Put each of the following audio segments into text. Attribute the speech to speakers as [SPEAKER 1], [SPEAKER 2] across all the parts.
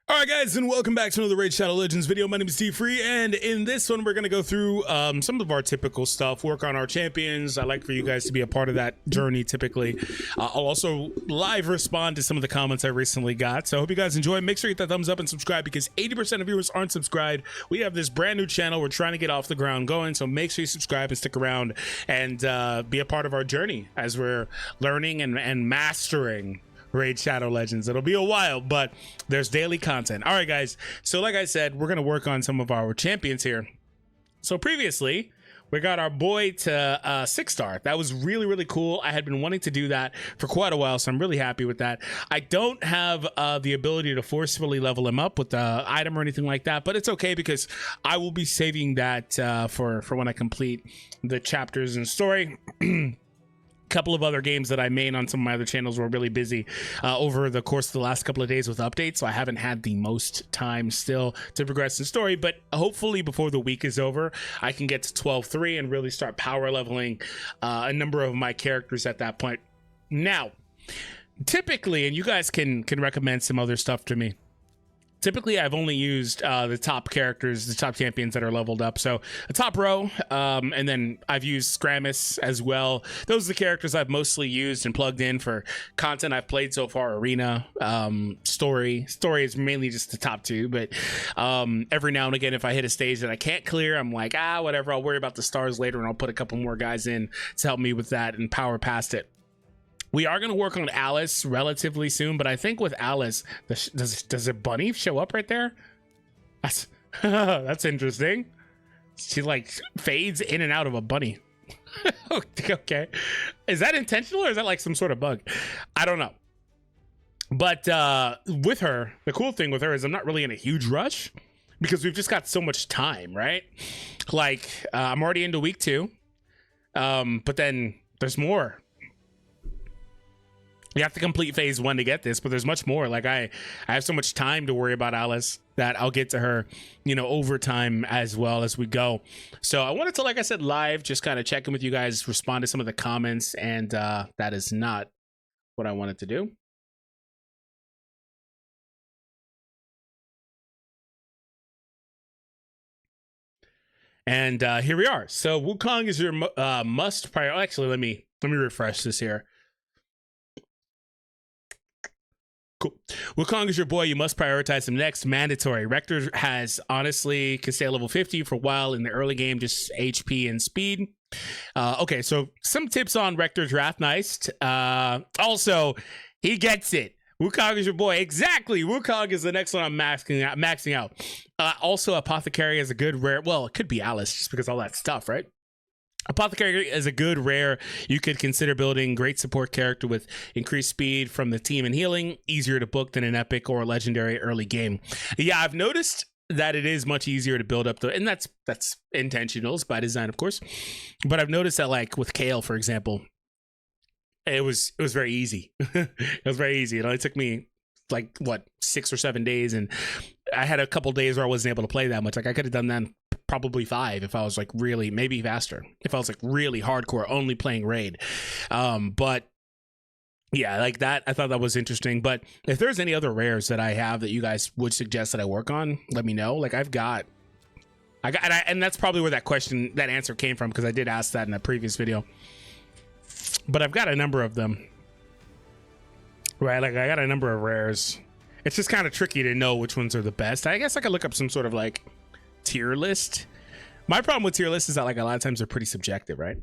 [SPEAKER 1] All right, guys, and welcome back to another Raid Shadow Legends video. My name is DFree, and in this one, we're going to go through some of our typical stuff, work on our champions. I like for you guys to be a part of that journey, typically. I'll also live respond to some of the comments I recently got, so I hope you guys enjoy. Make sure you hit that thumbs up and subscribe, because 80% of viewers aren't subscribed. We have this brand new channel we're trying to get off the ground going, so make sure you subscribe and stick around and be a part of our journey as we're learning and mastering Raid Shadow Legends. It'll be a while, but there's daily content. All right, guys, so like I said, we're gonna work on some of our champions here. So previously we got our boy to 6-star. That was really cool. I had been wanting to do that for quite a while, so I'm really happy with that. I don't have the ability to forcefully level him up with the item or anything like that, but it's okay because I will be saving that for when I complete the chapters and story. Couple of other games that I made on some of my other channels were really busy over the course of the last couple of days with updates, so I haven't had the most time still to progress in story, but hopefully before the week is over I can get to 12-3 and really start power leveling a number of my characters at that point. Now typically, and you guys can recommend some other stuff to me, typically I've only used the top characters, the top champions that are leveled up. So the top row, and then I've used Scrammus as well. Those are the characters I've mostly used and plugged in for content I've played so far. Arena, story is mainly just the top two, but every now and again if I hit a stage that I can't clear, I'm like, whatever, I'll worry about the stars later, and I'll put a couple more guys in to help me with that and power past it. We are going to work on Alice relatively soon, but I think with Alice, does a bunny show up right there? That's that's interesting. She like fades in and out of a bunny. Okay, is that intentional or is that like some sort of bug? I don't know. But with her, the cool thing with her is I'm not really in a huge rush because we've just got so much time, right? Like I'm already into week 2, but then there's more. You have to complete phase 1 to get this, but there's much more. Like I have so much time to worry about Alice that I'll get to her, you know, over time as well as we go. So I wanted to, like I said, live, just kind of check in with you guys, respond to some of the comments, and that is not what I wanted to do. And here we are. So Wukong is your must prior. Actually, let me refresh this here. Cool. Wukong is your boy. You must prioritize him next. Mandatory. Rector has honestly can stay at level 50 for a while in the early game, just HP and speed. Okay, so some tips on Rector's Wrath. Nice. Also, he gets it. Wukong is your boy. Exactly. Wukong is the next one I'm maxing out. Also, Apothecary is a good rare. Well, it could be Alice just because all that stuff, right? Apothecary is a good rare you could consider building. Great support character with increased speed from the team and healing. Easier to book than an epic or legendary early game. Yeah, I've noticed that it is much easier to build up, and that's intentional. It's by design, of course. But I've noticed that, like with Kael, for example, it was very easy. It was very easy. It only took me like what 6 or 7 days, and I had a couple days where I wasn't able to play that much. Like I could have done that in probably 5 if I was like really, maybe faster if I was like really hardcore only playing raid. But yeah, like that, I thought that was interesting. But if there's any other rares that I have that you guys would suggest that I work on, let me know. Like and that's probably where that answer came from, because I did ask that in a previous video. But I've got a number of them, right? Like I got a number of rares. It's just kind of tricky to know which ones are the best. I guess I could look up some sort of like tier list. My problem with tier lists is that like a lot of times they're pretty subjective, right?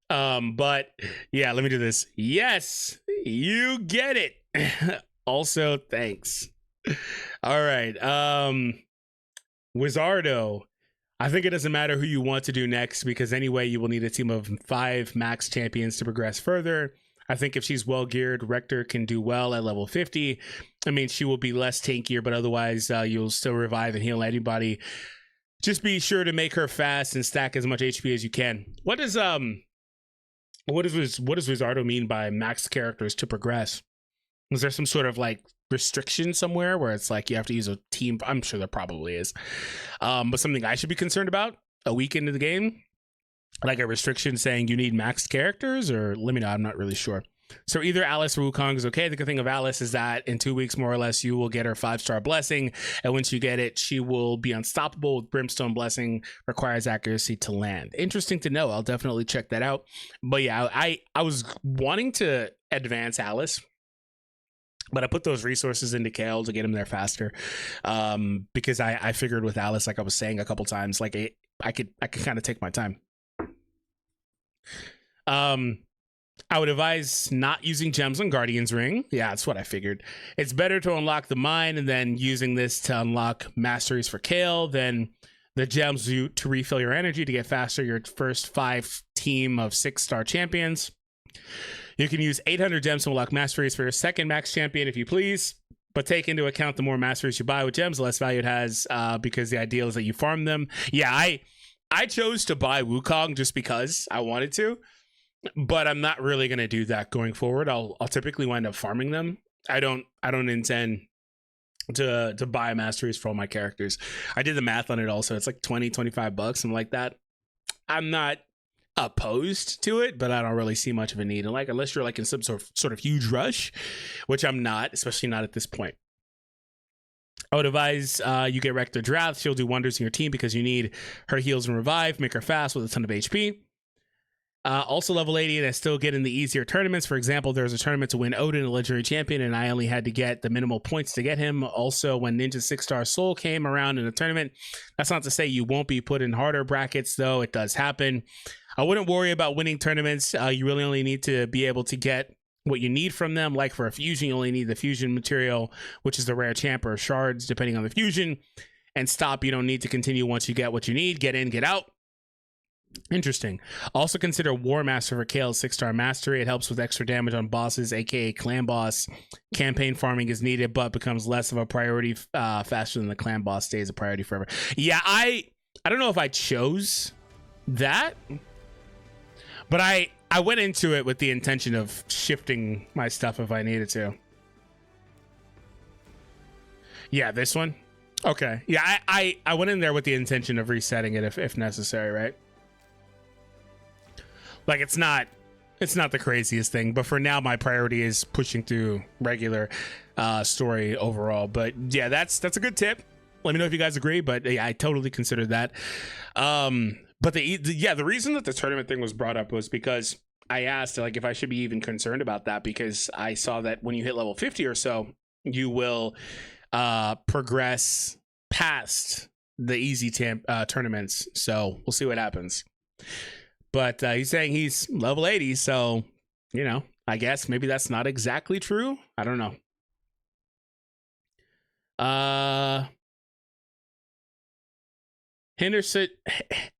[SPEAKER 1] But yeah, let me do this. Yes, you get it. Also, thanks. All right. Wizardo. I think it doesn't matter who you want to do next, because anyway, you will need a team of 5 max champions to progress further. I think if she's well geared, Rector can do well at level 50. I mean, she will be less tankier, but otherwise you'll still revive and heal anybody. Just be sure to make her fast and stack as much HP as you can. What does Wizardo mean by max characters to progress? Is there some sort of like restriction somewhere where it's like you have to use a team? I'm sure there probably is. But something I should be concerned about a week into the game? Like a restriction saying you need max characters, or let me know. I'm not really sure. So either Alice or Wukong is okay. The good thing of Alice is that in 2 weeks, more or less, you will get her 5-star blessing. And once you get it, she will be unstoppable with Brimstone Blessing, requires accuracy to land. Interesting to know. I'll definitely check that out. But yeah, I was wanting to advance Alice, but I put those resources into Kael to get him there faster. Because I figured with Alice, like I was saying a couple times, like I could kind of take my time. I would advise not using gems on Guardian's Ring. Yeah, that's what I figured. It's better to unlock the mine and then using this to unlock Masteries for Kael than the gems to refill your energy to get faster your first 5 team of 6-star champions. You can use 800 gems to unlock Masteries for your second max champion if you please, but take into account the more Masteries you buy with gems, the less value it has, because the ideal is that you farm them. Yeah, I chose to buy Wukong just because I wanted to. But I'm not really going to do that going forward. I'll typically wind up farming them. I don't intend to buy Masteries for all my characters. I did the math on it also. It's like $20-25, something like that. I'm not opposed to it, but I don't really see much of a need. And like, unless you're like in some sort of huge rush, which I'm not, especially not at this point. I would advise you get Rector Draft. She'll do wonders in your team because you need her heals and revive, make her fast with a ton of HP. Also level 80 and I still get in the easier tournaments. For example, there was a tournament to win Odin, a legendary champion, and I only had to get the minimal points to get him. Also, when Ninja 6-star Soul came around in the tournament, that's not to say you won't be put in harder brackets, though. It does happen. I wouldn't worry about winning tournaments. You really only need to be able to get what you need from them. Like for a fusion, you only need the fusion material, which is the rare champ or shards, depending on the fusion. And stop, you don't need to continue once you get what you need. Get in, get out. Interesting. Also consider War Master for Kael's 6-star mastery. It helps with extra damage on bosses, aka clan boss. Campaign farming is needed, but becomes less of a priority faster than the clan boss stays a priority forever. Yeah, I don't know if I chose that, but I went into it with the intention of shifting my stuff if I needed to. Yeah, this one. Okay. Yeah, I went in there with the intention of resetting it if necessary, right? Like it's not the craziest thing, but for now my priority is pushing through regular story overall. But yeah, that's a good tip. Let me know if you guys agree, but yeah, I totally considered that. But the reason that the tournament thing was brought up was because I asked like if I should be even concerned about that, because I saw that when you hit level 50 or so, you will progress past the easy tournaments. So we'll see what happens. But he's saying he's level 80, so, you know, I guess maybe that's not exactly true. I don't know. Henderson,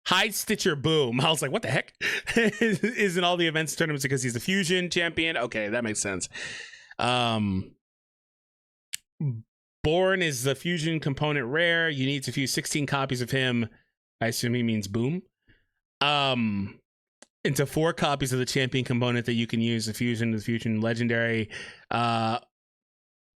[SPEAKER 1] Hide Stitcher Boom. I was like, what the heck? Isn't all the events tournaments because he's a fusion champion? Okay, that makes sense. Born is the fusion component rare. You need to fuse 16 copies of him. I assume he means Boom. Into 4 copies of the champion component that you can use. The fusion legendary.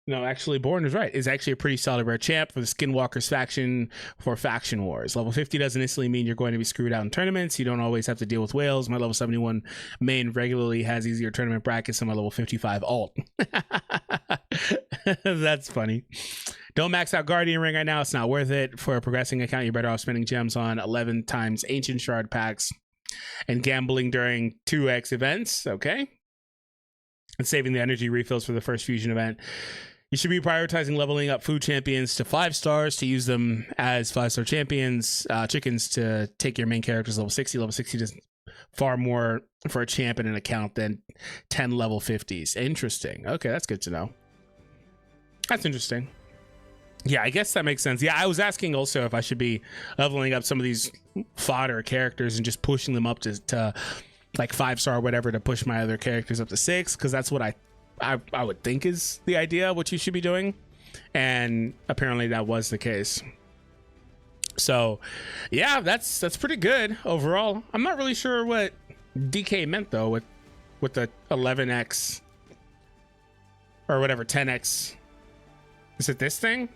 [SPEAKER 1] No, actually, Born is right. Is actually a pretty solid rare champ for the Skinwalkers faction for faction wars. Level 50 doesn't instantly mean you're going to be screwed out in tournaments. You don't always have to deal with whales. My level 71 main regularly has easier tournament brackets than my level 55 alt. That's funny. Don't max out Guardian Ring right now. It's not worth it. For a progressing account, you're better off spending gems on 11 times Ancient Shard packs and gambling during 2x events. Okay. And saving the energy refills for the first fusion event. You should be prioritizing leveling up food champions to 5 stars to use them as 5-star champions. Chickens to take your main characters level 60. Level 60 does far more for a champ in an account than 10 level 50s. Interesting. Okay, that's good to know. That's interesting. Yeah, I guess that makes sense. Yeah, I was asking also if I should be leveling up some of these fodder characters and just pushing them up to like 5-star or whatever to push my other characters up to 6, because that's what I would think is the idea, what you should be doing. And apparently that was the case. So yeah, that's pretty good overall. I'm not really sure what DK meant though with the 11x or whatever, 10x. Is it this thing?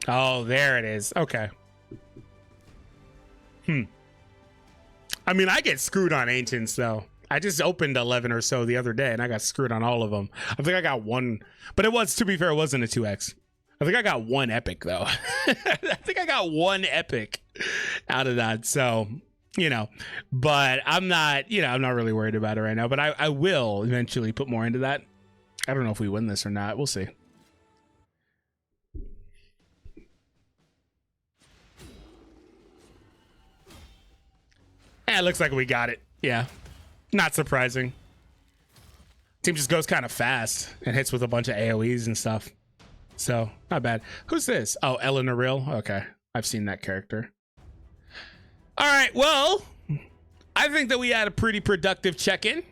[SPEAKER 1] Oh, there it is. Okay. I mean, I get screwed on ancients though. I just opened 11 or so the other day and I got screwed on all of them. I think I got one, but it was, to be fair, it wasn't a 2x. I think I got one epic though. I think I got one epic out of that. So, you know, but I'm not, you know, I'm not really worried about it right now, but I will eventually put more into that. I don't know if we win this or not. We'll see. It looks like we got it. Yeah. Not surprising. Team just goes kind of fast and hits with a bunch of AoEs and stuff. So, not bad. Who's this? Oh, Eleanor Real. Okay. I've seen that character. All right. Well, I think that we had a pretty productive check-in.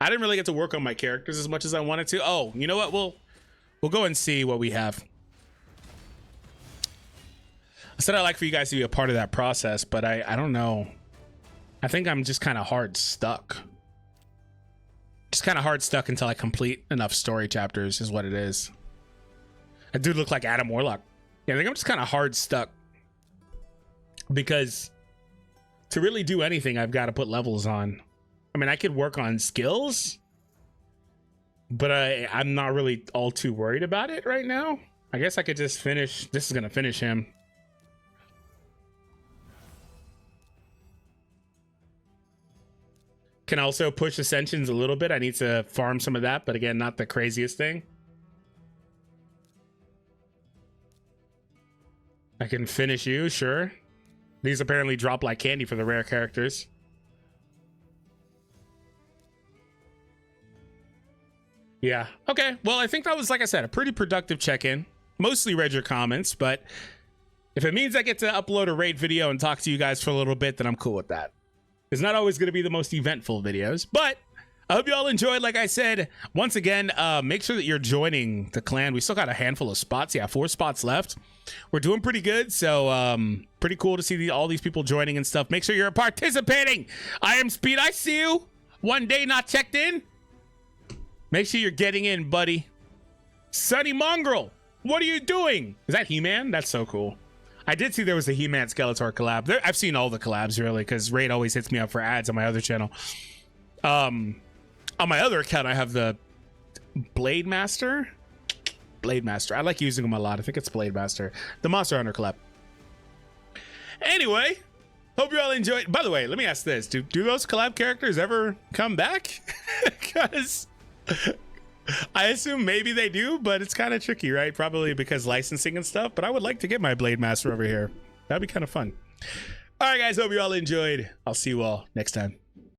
[SPEAKER 1] I didn't really get to work on my characters as much as I wanted to. Oh, you know what? We'll go and see what we have. I said I'd like for you guys to be a part of that process, but I don't know. I think I'm just kind of hard stuck. Just kind of hard stuck until I complete enough story chapters is what it is. I do look like Adam Warlock. Yeah, I think I'm just kind of hard stuck. Because to really do anything, I've got to put levels on. I mean, I could work on skills, but I'm not really all too worried about it right now. I guess I could just finish. This is going to finish him. Can also push Ascensions a little bit. I need to farm some of that, but again, not the craziest thing. I can finish you, sure. These apparently drop like candy for the rare characters. Yeah, okay. Well, I think that was, like I said, a pretty productive check-in. Mostly read your comments, but if it means I get to upload a raid video and talk to you guys for a little bit, then I'm cool with that. It's not always going to be the most eventful videos, but I hope you all enjoyed. Like I said, once again, make sure that you're joining the clan. We still got a handful of spots. Yeah, 4 spots left. We're doing pretty good, so pretty cool to see all these people joining and stuff. Make sure you're participating. I am Speed. I see you. One day not checked in. Make sure you're getting in, buddy. Sunny Mongrel, what are you doing? Is that He-Man? That's so cool. I did see there was a He-Man Skeletor collab. I've seen all the collabs, really, because Raid always hits me up for ads on my other channel. On my other account, I have the Blade Master. Blade Master. I like using them a lot. I think it's Blade Master. The Monster Hunter collab. Anyway, hope you all enjoyed. By the way, let me ask this. Do those collab characters ever come back? Because I assume maybe they do, but it's kind of tricky, right? Probably because licensing and stuff, but I would like to get my Blade Master over here. That'd be kind of fun. All right, guys, hope you all enjoyed. I'll see you all next time.